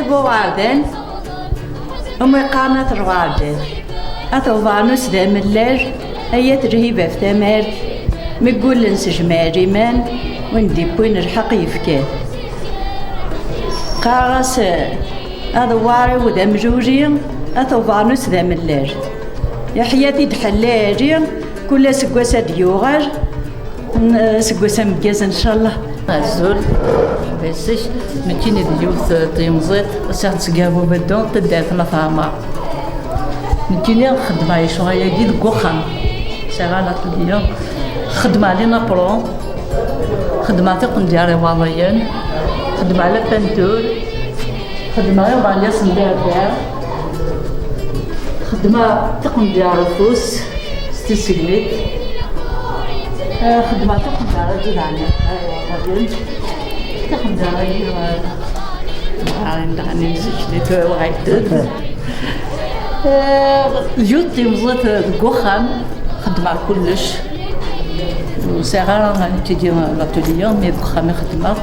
بوعدين أمي قامت روعدين أتو بانوس دام الليل أيات رهيبة في تمار مقول نسج ماريمان وندي بوين الحق يفكان قارس هذا واري وذا مجوجي أتو بانوس دام الليل يا حياتي دحلاري كل سكواسة ديوغر سكواسة مجاز إن شاء الله الزول بسش مكيني ديوث تيمزيت ساعة تسقابو بدون تداتنا فاهمة مكيني خدمة شوية جيد قوخان شغالة اليوم خدمة لينا برو خدمة تقن دياري واضيين خدمة على بنتور خدمة يوضع ياسن ديار خدمة تقن ديار فوس ستسقليت خدمة تقن ديار جدعني رجل تقن ديار عندي نزيد وعيد اليوت يمزط القوخان خدمة كلش وصغار غادي تيجي لاتوليو مي القوخان خدمة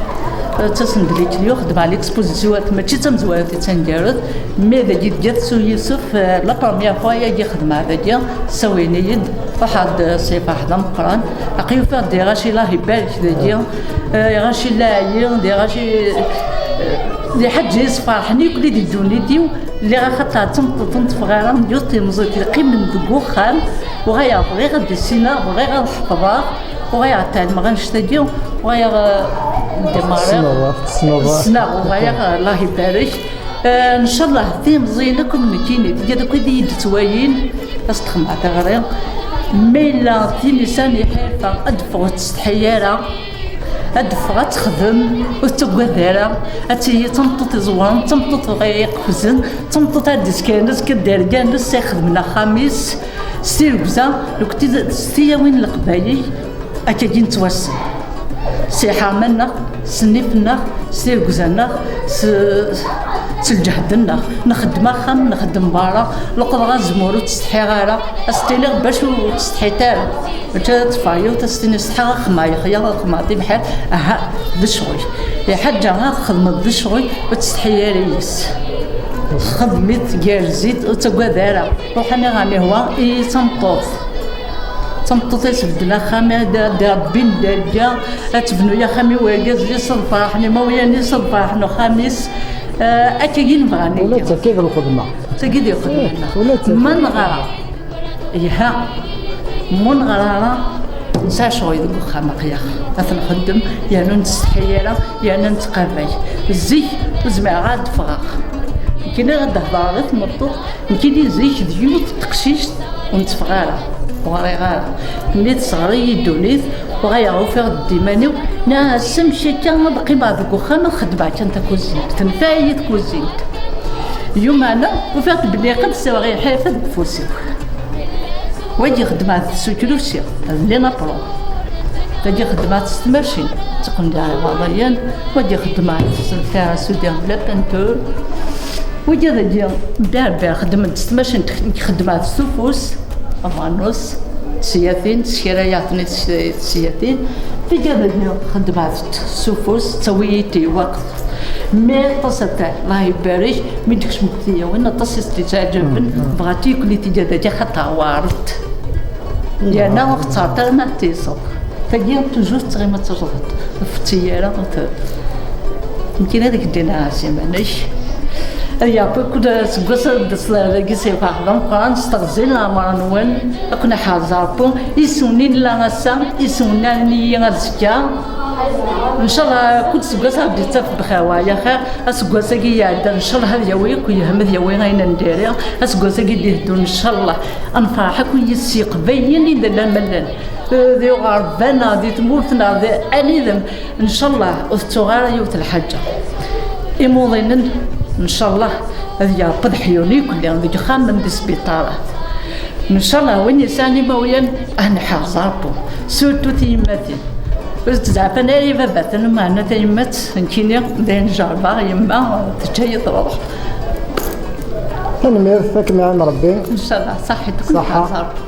تسندليت اليو خدمة على اكسبوزيسيوات ماشي تمزوات تنديرد مي داجي جات سو يوسف لا بروميير فوا يجي خدمة هذايا سويني يد واحد صيف واحد مقران عقيو فيها دي غاشي الله يبارك داجي غاشي لاعين دي غاشي دي حاجة يصفرحني كل دي دوني ديو اللي غاخطها تمطط فغيرها ندير تيمزيت قيم من دكوخان وغايا غير غادي السينا وغير غنحفظها وغايا تعلم غنشتديو وغايا ديماري السنة وغايا الله يبارك ان شاء الله تيمزي لكم نكيني ديال دوك اللي يتواين استخدم تغرير ميلا تينيسان يحيفا ادفغ تستحيارا أدفغ تخدم وتقدر أتي تمطط زوان تمطط غيق خزن تمطط هاد سكانس كدار جانس يخدمنا خميس ستير بزا لو كنتي ستيا وين القبايل أكاكي نتوسل سي حاملنا سنيفنا ستير بزانا تلجهدنا نخدم خام نخدم برا لقد غازمورو تستحي غارة استيلي باش تستحي تاع تفايو تستيني استحي خماي خيا خماطي بحال اها بشوي يا حاجة ها خدمت بشوي وتستحي ريس خدمت جالزيت وتقدر روحني غامي هو اي تمطط يسبدنا خامي دا بين داجا تبنو يا خامي واجاز لي صدفاحني ما وياني صدفاحنا خامس أكيد بغاني ولا تكيد الخدمة تكيد الخدمة من غرا يها من غرا نسا شوي ذوك خمقيا مثلا خدم يعني نستحيلا يعني نتقابل زي وزمع غاد فراغ كاين غدا ضاغط مطوط كاين زيك ديوت تقشيش ونتفغالا وغيغالا ملي تصغري يدونيت وغيغو فيها الديمانيو ناس مشي كان بقي بعض الكوخان خدمة كانت كوزينت تنفايت كوزينت يوم انا وفات بلي قد سواغي حافظ بفوسي واجي خدمات سوكلوسيا اللي نابرو تجي خدمات ستمرشين تقن داري وضيان واجي خدمات تاع سودان بلا بانتور وجي ذا دار خدمت ستمرشين خدمات سوفوس أمانوس سياثين سكراياتني سياثين في جذا خدمات سوفوس تسويتي وقت ما تصدق الله يبارك من ديكش مكتية وين تصيص تجاجبن بغاتي كل تجادا جا خطا وارد لأن وقت صارت ما تيصل فجأة توجور تغي ما ترضت في التيارة يمكن هذيك دينا سيمانيش يا بكرة سقوسة دسلا رجسي فاهم قران استغزل لامرانوين أكون حازاربون يسونين لا نسام يسونني ينزكا إن شاء الله كنت سقوسة بديت بخوايا خير سقوسة جيادة إن شاء الله هذا يويك ويهمد يوين غير نديرها سقوسة جديدون إن شاء الله أنفرحك ويسيق بين إذا لا ملل ذي غربنا ذي تموتنا ذي أنيذم إن شاء الله أثتغار يوت الحجة إموضين إن شاء الله هذا قدحيوني كل يوم ذي خامن بالسبيطارات إن شاء الله وين يساني مويا أنا حازاربو سورتو تيماتي زعما أنا لي بابات أنا معنا تيمات نكيني داين جاربا يما تجي تروح تنميرتك مع ربي إن شاء الله صحتك حازاربو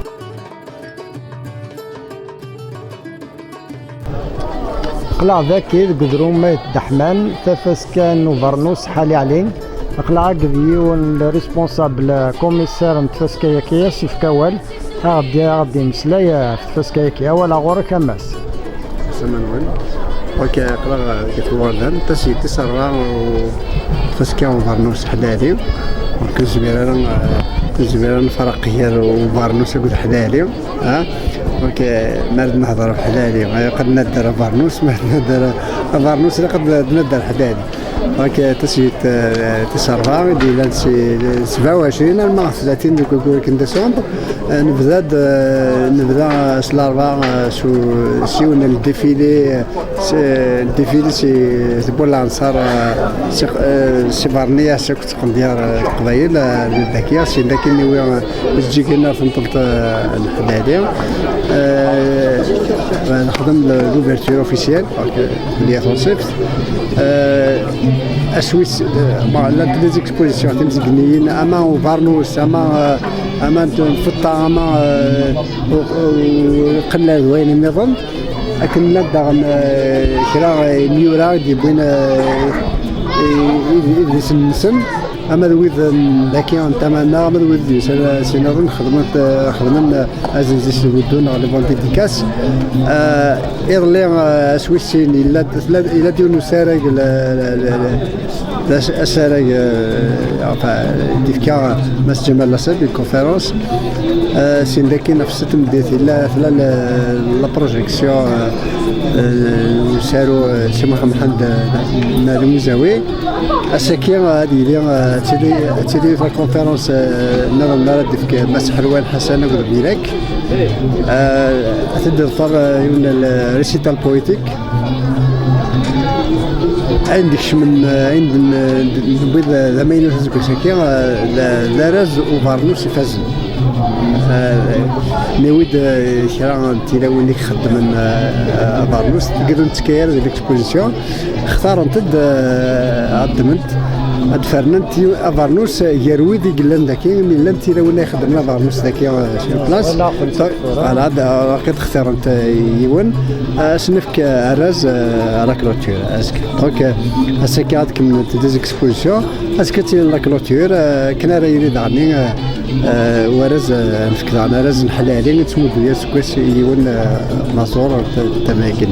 قلع ذاكي قدروا ما يتدحمان تفاس كان وبرنوس حالي علين أقلع ديون ريسبونسابل كوميسار نتفسكايا كياس يفكاوال غادي مسلايا في تفسكايا ولا غورك أماس سمنوان وكا قرا كتوردان تسي تسرع وتفسكاو وفارنوس حدادي كنزبيران فرقية وفارنوس قد حدادي وكا مرد نهضر حدادي قد ندر فارنوس ما ندر فارنوس قد ندر حدادي هكا تسيت تسرع ديال 27 المغرب 30 ديك ديسمبر نبدا سلاربا سيونا الديفيلي سي بولانصار سي بارنيا سي كنت ديال القبائل الذكيه سي لكن وين تجينا في منطقه الحداديه نخدم لوفيرتور اوفيسيال اللي تونسيبت السويس لا ديزيكسبوزيسيون تمزقنيين اما فارنوس اما نفطا اما قلال وين النظام لكن نبدا كرا ميورا يبين يدرس النسم اما ذويذ ذاكي نتمنى اما ذويذ سنظن خدمنا ازنزيس ودون على فالديكاس ايرلي سويسين الا ديونو سارق السارق ديفكا مس جمال لاسد الكونفيرونس سين ذاكي نفس تمديت لا لا بروجيكسيون سارو سي محمد المزاوي السكين هذه اللي تيدي في الكونفيرونس نظام نرد في مس حلوان حسن نقول بيرك تدفر يون الريسيتال بويتيك عندك من عند البيض زمايله هزكو سكين لا راز وفارنوس يفزن نويد شرا تيلاوي اللي خدم من فارنوس تقدروا نتكير ديال الاكسبوزيسيون اختار نتد عدمنت هاد فرنانت فارنوس يروي دي قلان داكي من لان تيلاوي خدمنا فارنوس داكي شي بلاص على هذا كتختار انت يون سنفك الراز على كلوتور اسك دونك اسك هاد من ديز اكسبوزيسيون اسك تي لا كلوتور كنا رايري دعني ورز نفكر على رز الحلالين تسمو بيا سكويس يون ماسور تماكن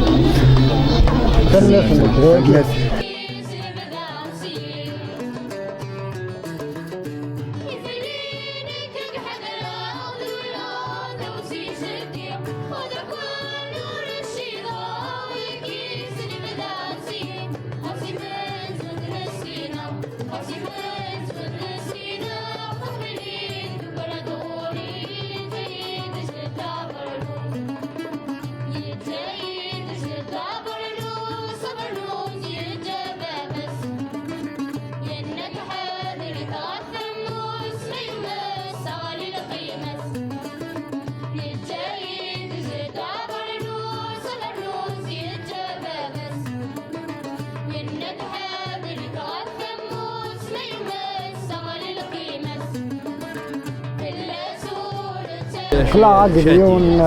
خلا ديون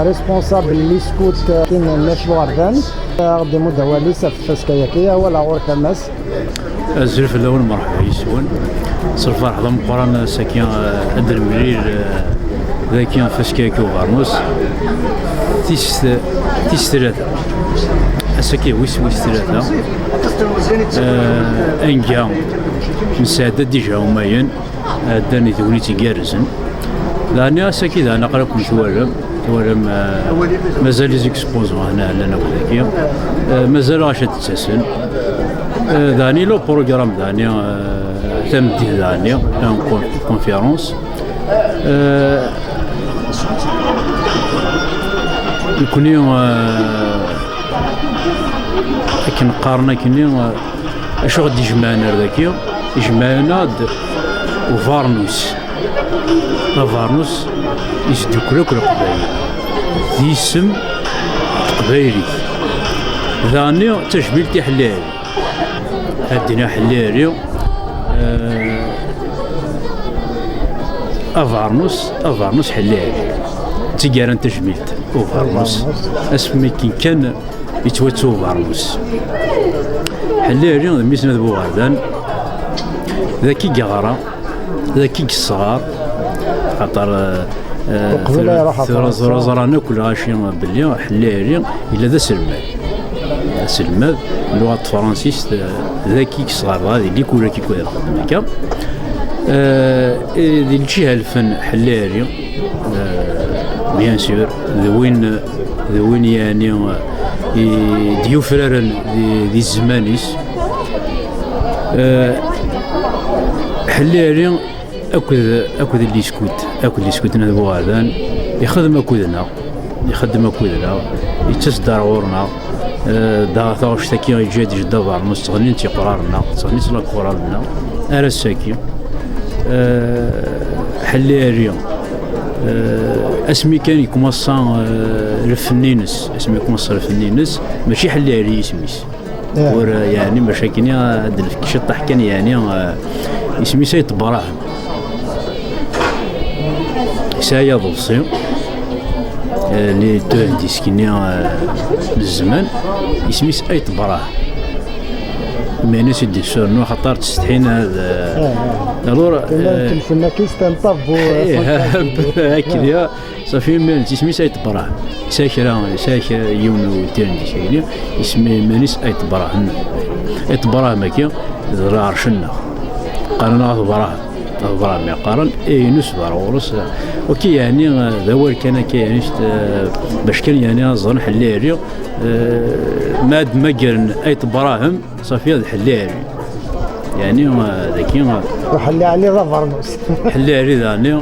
ريسبونسابل لي سكوت كاين ناشو غردان غادي مدوالي سف فسكاياكيا ولا غور كماس الزلف الاول مرحبا يسون صرفا حضم قران ساكين ادر مرير ذاكين فسكاياكي وفارنوس تيس ثلاثة اساكي ويس ثلاثة انجا مساعدة ديجا وماين داني ثوليتي جارزن لاني اساكي انا قراكم توالم مازال لي زيكسبوزون هنا لنا وذاكيا مازال غاش تتسن داني لو بروغرام داني تمدي داني كونفيرونس كوني لكن قارنا كني اشو غادي يجمعنا ذاكيا يجمعنا وفارنوس فارنوس يسدو كل قبايل ذي اسم قبايلي ذاني تشبيلتي حلالي هدينا حلالي افارنوس حلالي تيجارن تجميلت وفارنوس اسمي كان يتوتو فارنوس حلالي ميسنا بوغادان ذاكي قغرة ذاكي الصغار خاطر وقبل يروح زرانا كل غاشي باللي حلاري إلا ذا سلماد اللغة الفرنسيس ذاكي الصغار هذه اللي كولا كي كولا هكا ذي الجهة الفن حلاري بيان سور ذوين يعني ديوفرارن ذي الزمانيس حلاري اكد اللي يسكت هذا هذان يخدم اكودنا يتصدر غورنا دا ثاوش تاكي يجاد جدا بار مستغنين تي قرارنا تغنيت لا قرارنا ارا ساكي حلاري اسمي كان يكمصا الفنينس ماشي حلاري اسميس ورا يعني مشاكل هاد الشطح كان يعني اسمي سيد براهم سايا ضلصي اللي دو ديسكيني بالزمان اسمي سايت براهم ما ناس يدي سورنو خاطر تستحين هذا الورا الفنان كيستنطب هكذا صافي مال اسمي سايت براهم ساكرا يوم وتيرن ديسكيني اسمي مانيس ايت براهم هكا ذرا عرشنا قالنا براهم يقارن نس ضرورس وكي يعني ذوال كان كي يعني باش كان يعني ظن حلاري ماد مقرن ايت براهم صافي هذا حلاري يعني ذاكي وحلي عليه ذا فرنوس حلاري ذاني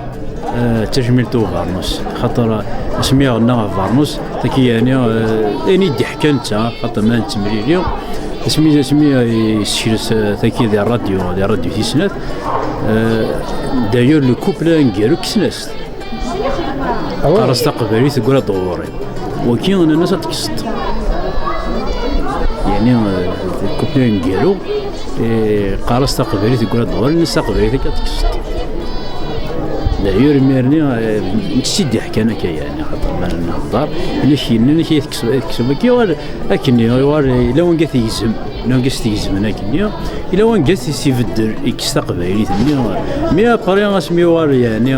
تجميلتو فارنوس خاطر اسمي غنا فارنوس ذاكي يعني ضحكه نتا خاطر ما نتمريريو اسمي يسيرس ذاكي ديال الراديو تيسنات داير لو كوبل نكيرو كسناس قرص تقبلي تقول دوري وكي انا الناس تكست يعني الكوبل نكيرو قرص تقبلي تقول دوري الناس تقبلي تكست داير ميرني نسيدي حكانا كي يعني خاطر ما نهضر الا كي تكسب كي لكن الا وين قاث يزم الا وين قاث يسيفدر يستقبل مي بري اسمي وار يعني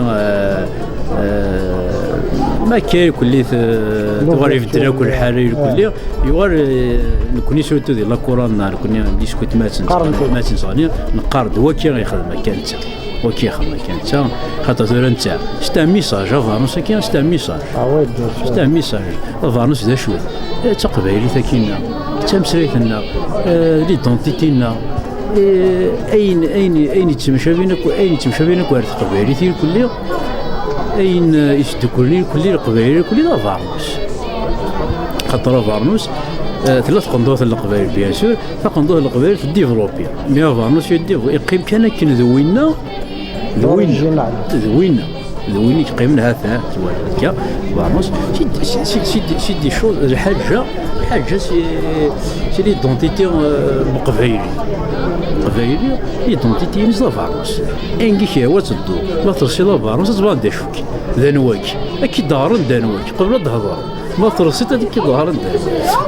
ما كاين كلي تغري في الدرا كل حاجه كلي يوار نكوني سورتو ديال لا كورونا كنا ديسكوت ماتن صغير نقارد هو كي غيخدم كانت وكي خدمه كانت خاطر ثورة نتاع ستا ميساج فارنوس كاين ستا ميساج فارنوس ذا شوي تقبايلي تاكينا تمسريتنا ليدونتيتينا اين يتمشى بينك وارد قبايلي تيل كلي اين يشدكلني كلي القبايلي كلي لا فارنوس خاطر فارنوس ثلاث قنضوات القبائل بيان سور فقنضوه القبائل في الديفلوبيا مي فارنوس يقيم كان كن ذوينا يقيمنا هذا هكا فارنوس سي شوز الحاجه سي ليدونتيتي قبايلي ليدونتيتي نزا فارنوس انكي كيوا تدو لا ترسي لا فارنوس تبان داشوك ذنواك اكيد دارن دانواك قبل تهضر ما ترسيت هذيك ظهر ندير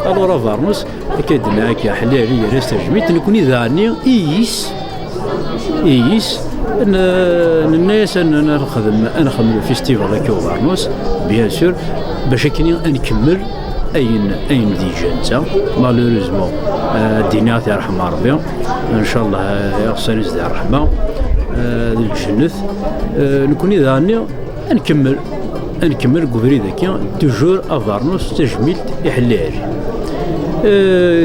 الورا فارنوس كيدنا هكا حلالي راس تجميت نكوني ذاني ايس الناس انا نخدم فيستيفال هكا فارنوس بيان سور باش كاين نكمل اين ديجا نتا مالوريزمون الدنيا يرحم ربي ان شاء الله يغسل يزيد الرحمه الجنة نكوني ذاني نكمل قبري ذاك توجور افارنوس تجميل يحلاري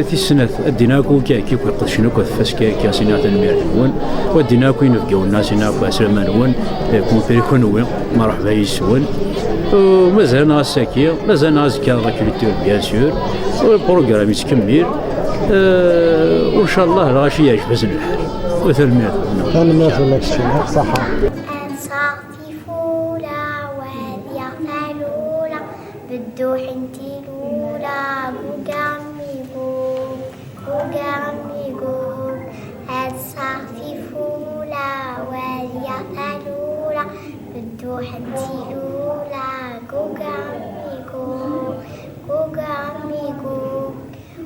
في السنة اديناكو كي قدشناكو فاس كي سينات الميرون وديناكو ينفقوا الناس ينافقوا اسلمانون كونفيريكونوين مرحبا يسون ومازال ناس ساكي مازال ناس كان راكولتور بيان سور والبروغرام يتكمل وان شاء الله غاشي يعجبنا الحال وثلمات لك شي صحه بدوح انتي لولا قوقامي هاد صافي فولا واليا فالولا بدوح انتي لولا قوقامي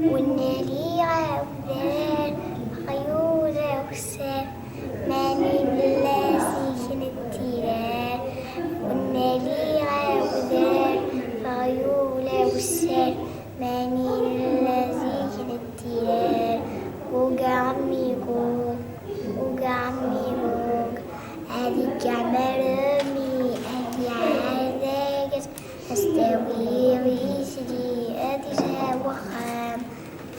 والناري غفلان خيول وكسر ما التلال ماني الذي التلال قوق عمي قوق قوق عمي قوق هذيك عمرمي هذي عذاقس أستوي ويسري هذي ساوخام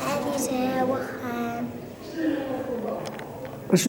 هذي ساوخام